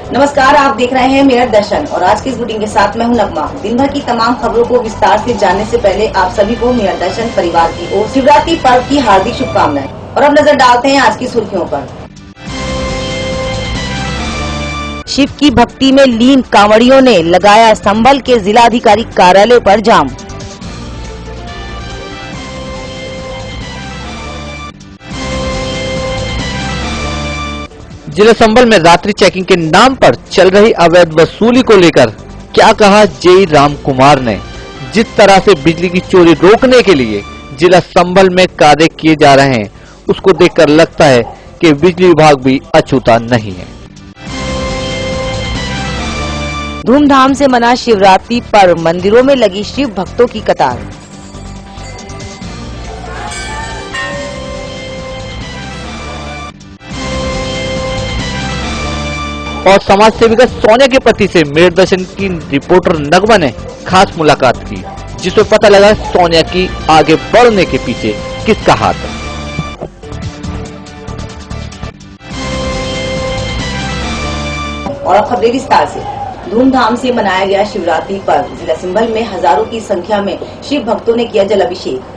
नमस्कार, आप देख रहे हैं मेरठ दर्शन और आज की इस बुलेटिन के साथ मैं हूं नगमा। दिन भर की तमाम खबरों को विस्तार से जानने से पहले आप सभी को मेरठ दर्शन परिवार की ओर शिवरात्रि पर्व की हार्दिक शुभकामनाएं। और अब नजर डालते हैं आज की सुर्खियों पर। शिव की भक्ति में लीन कांवड़ियों ने लगाया संभल के जिलाधिकारी कार्यालय पर जाम। जिला संभल में रात्रि चेकिंग के नाम पर चल रही अवैध वसूली को लेकर क्या कहा जेई राम कुमार ने। जिस तरह से बिजली की चोरी रोकने के लिए जिला संभल में कार्य किए जा रहे हैं, उसको देखकर लगता है कि बिजली विभाग भी अछूता नहीं है। धूमधाम से मना शिवरात्रि पर्व, मंदिरों में लगी शिव भक्तों की कतार। और समाज सेविका सोनिया के पति से मेरठ दर्शन की रिपोर्टर नगमा ने खास मुलाकात की, जिसमें पता लगा सोनिया की आगे बढ़ने के पीछे किसका हाथ है। और अब खबरें विस्तार से। धूमधाम से मनाया गया शिवरात्रि पर्व। जिला संभल में हजारों की संख्या में शिव भक्तों ने किया जल अभिषेक।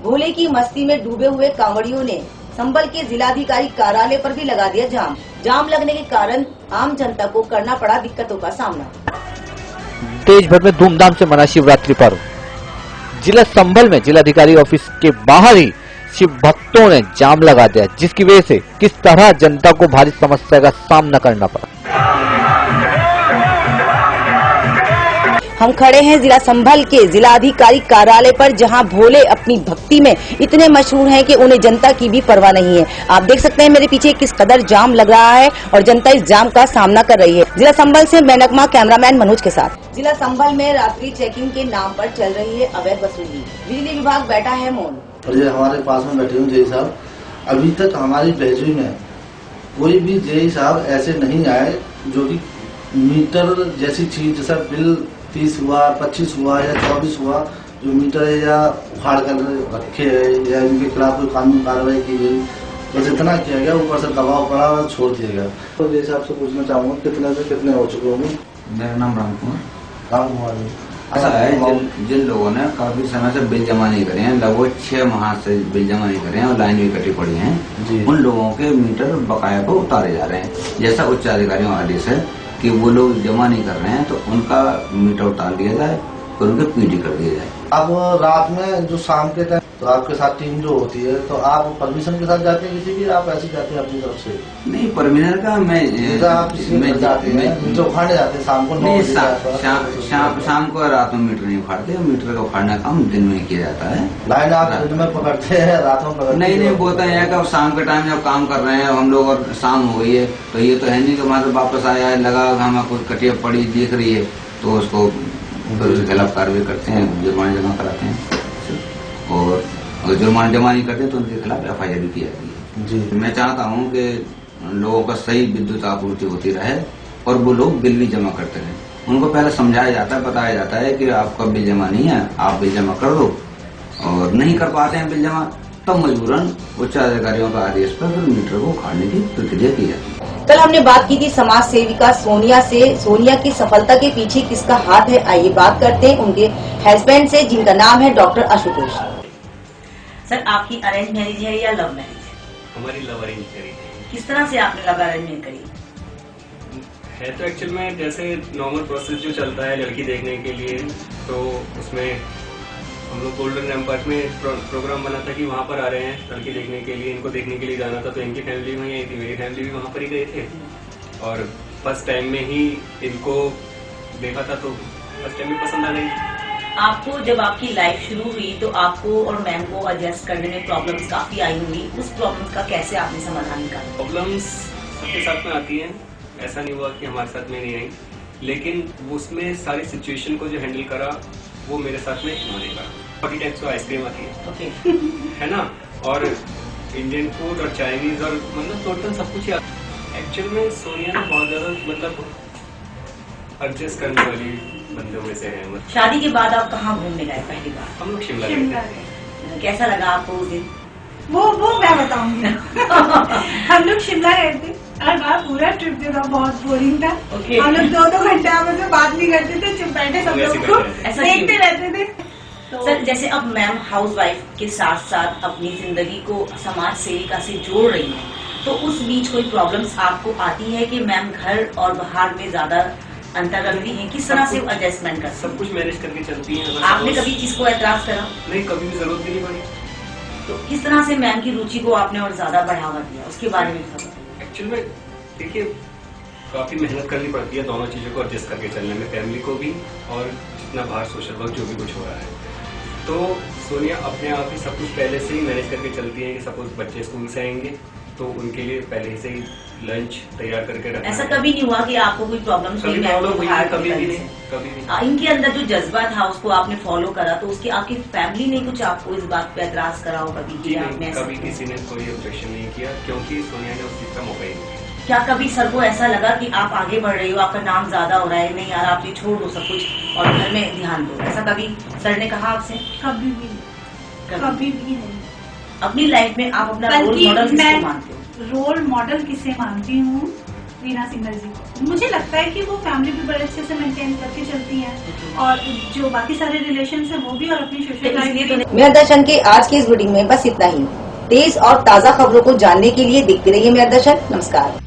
भोले की मस्ती में डूबे हुए कांवड़ियों ने संभल के जिलाधिकारी कार्यालय पर भी लगा दिया जाम। जाम लगने के कारण आम जनता को करना पड़ा दिक्कतों का सामना। देश भर में धूमधाम से मना शिवरात्रि पर्व। जिला संभल में जिलाधिकारी ऑफिस के बाहर ही शिव भक्तों ने जाम लगा दिया, जिसकी वजह से किस तरह जनता को भारी समस्या का सामना करना पड़ा। हम खड़े हैं जिला संभल के जिलाधिकारी कार्यालय पर, जहां भोले अपनी भक्ति में इतने मशहूर हैं कि उन्हें जनता की भी परवाह नहीं है। आप देख सकते हैं मेरे पीछे किस कदर जाम लग रहा है और जनता इस जाम का सामना कर रही है। जिला संभल से मैं नगमा, कैमरामैन मनोज के साथ। जिला संभल में रात्रि चेकिंग के नाम पर चल रही है अवैध वसूली। बिजली विभाग बैठा है मौन। हमारे पास में बैठे हुए जेई साहब, अभी तक हमारी बहजोई में कोई भी जेई साहब ऐसे नहीं आए जो कि मीटर जैसी चीज, जैसा बिल 30 हुआ, 25 हुआ या 24 हुआ, जो मीटर है या उखाड़ कर रखे है या इनके खिलाफ कोई कानूनी कार्रवाई की गई, बस इतना किया गया। ऊपर से दबाव पड़ा और छोड़ दिया गया। तो जैसे आपसे पूछना चाहूँगा कितने से कितने हो चुके होंगे? मेरा नाम राम कुमार। ऐसा है, जिन लोगों ने काफी समय से बिल जमा नहीं करे हैं, लगभग 6 माह से बिल जमा नहीं करे हैं और लाइन भी कटी पड़ी है, उन लोगों के मीटर बकाया पर उतारे जा रहे हैं। जैसा उच्च अधिकारियों का आदेश है कि वो लोग जमा नहीं कर रहे हैं तो उनका मीटर उतार लिया जाए और उनके पीडी कर दिया जाए। अब रात में जो शाम के टाइम तो आपके साथ टीम जो होती है, तो आप परमिशन के साथ जाते हैं किसी की, आप ऐसे जाते हैं अपनी तरफ से? नहीं, परमिशन का मैं जाते हैं जो उखाड़े जाते हैं शाम को। नहीं, शाम को रात में मीटर नहीं उखाड़ते। मीटर का उखाड़ना काम दिन में किया जाता है। लाइन आप दिन में पकड़ते हैं, रात में पकड़ते? नहीं, बोलते हैं कि शाम के टाइम जब काम कर रहे हैं हम लोग और शाम हो गई है, तो ये तो है नहीं कि वहाँ से वापस आया है, लगा हमें कुछ कटिया पड़ी दिख रही है तो उसको उसके खिलाफ कार्रवाई करते हैं, जुर्माना जमा कराते हैं। और अगर जुर्माना जमा नहीं करते तो उनके खिलाफ FIR भी की जाती है। जी, मैं चाहता हूँ कि लोगों का सही विद्युत आपूर्ति होती रहे और वो लोग बिल भी जमा करते रहे। उनको पहले समझाया जाता है, बताया जाता है कि आपका बिल जमा नहीं है, आप बिल जमा कर दो, और नहीं कर पाते हैं बिल जमा, तब मजबूरन उच्च अधिकारियों का आदेश पर फिर मीटर को उखाड़ने की प्रक्रिया की जाती है। कल हमने बात की थी समाज सेविका सोनिया से। सोनिया की सफलता के पीछे किसका हाथ है, आइए बात करते हैं उनके हस्बैंड से, जिनका नाम है डॉक्टर आशुतोष। सर, आपकी अरेंज मैरिज है या लव मैरिज? हमारी लव अरेंज करी थी। किस तरह से आपने लव अरेंजमेंट करी? है तो एक्चुअल में जैसे नॉर्मल प्रोसेस जो चलता है लड़की देखने के लिए, तो उसमें हम लोग गोल्डन रैम्पार्ट में प्रोग्राम बना था कि वहाँ पर आ रहे हैं लड़की देखने के लिए, इनको देखने के लिए जाना था। तो इनकी फैमिली वहीं आई थी, मेरी फैमिली भी वहाँ पर ही गए थे। और फर्स्ट टाइम में ही इनको देखा था तो फर्स्ट टाइम में पसंद आ गई। आपको जब आपकी लाइफ शुरू हुई तो आपको और मैम को एडजस्ट करने में प्रॉब्लम्स काफी आई हुई, उस प्रॉब्लम्स का कैसे आपने समाधान निकाला? प्रॉब्लम्स सबके साथ में आती हैं, ऐसा नहीं हुआ कि हमारे साथ में नहीं आई। लेकिन उसमें सारी सिचुएशन को जो हैंडल करा वो मेरे साथ में इन्होंने करा। 40 टाइप्स की आइसक्रीम आती है, ओके है ना, और इंडियन फूड और चाइनीज और मतलब टोटल सब कुछ ही। एक्चुअल में सोनिया ने बहुत ज्यादा मतलब एडजस्ट करने वाली बंदों में से है। शादी के बाद आप कहाँ घूमने गए पहली बार? हम लोग शिमला गए। कैसा लगा आपको उस दिन? वो मैं बताऊंगी। हम लोग शिमला गए थे और वहाँ पूरा ट्रिप जो था बहुत बोरिंग था। Okay. हम लोग 2-2 घंटे आपस में बात नहीं करते थे, चुप बैठे सब लोग को ऐसा देखते रहते थे। तो सर, जैसे अब मैम हाउसवाइफ के साथ साथ अपनी जिंदगी को समाज सेविका से जोड़ रही हैं, तो उस बीच कोई प्रॉब्लम्स आपको आती है कि मैम घर और बाहर में ज्यादा अंतर रखती हैं? किस तरह से एडजस्टमेंट करती हैं? सब कुछ मैनेज करके चलती हैं। आपने कभी किसको एतराज करा? नहीं, कभी भी जरूरत भी नहीं पड़ी। तो किस तरह से मैम की रुचि को आपने और ज्यादा बढ़ावा दिया, उसके बारे में बताओ। एक्चुअल में देखिए, काफी मेहनत करनी पड़ती है दोनों चीजों को एडजस्ट करके चलने में, फैमिली को भी और जितना बाहर सोशल वर्क जो भी कुछ हो रहा है। तो सोनिया अपने आप ही सब कुछ पहले से ही मैनेज करके चलती है कि सपोज बच्चे स्कूल से आएंगे तो उनके लिए पहले से ही लंच तैयार करके रखना। ऐसा कभी नहीं हुआ कि आपको कोई प्रॉब्लम कभी कभी भी नहीं, कभी भी। इनके अंदर जो जज्बा था उसको आपने फॉलो करा, तो उसकी आपकी फैमिली ने कुछ आपको इस बात पे एतराज करा हो कभी? जी आपने नहीं, ऐसा कभी किसी ने कोई ऑब्जेक्शन नहीं किया क्योंकि सोनिया ने उस चीज का मौका ही नहीं दिया। क्या कभी सर को ऐसा लगा कि आप आगे बढ़ रही हो, आपका नाम ज्यादा हो रहा है, नहीं यार आप ये छोड़ दो सब कुछ और घर में ध्यान दो, ऐसा कभी सर ने कहा आपसे? कभी भी नहीं। अपनी लाइफ में आप अपना रोल बल्कि मॉडल मैं किसको मानते हो? रोल मॉडल किसे मानती हूँ? वीना सिंघल जी को। मुझे लगता है कि वो फैमिली भी बड़े अच्छे से मेंटेन करके चलती हैं और जो बाकी सारे रिलेशन है वो भी, और अपनी सोशल लाइफ। मेरा दर्शन के आज के इस वीडियो में बस इतना ही। तेज और ताज़ा खबरों को जानने के लिए देखते रहिए मेरा दर्शन। नमस्कार।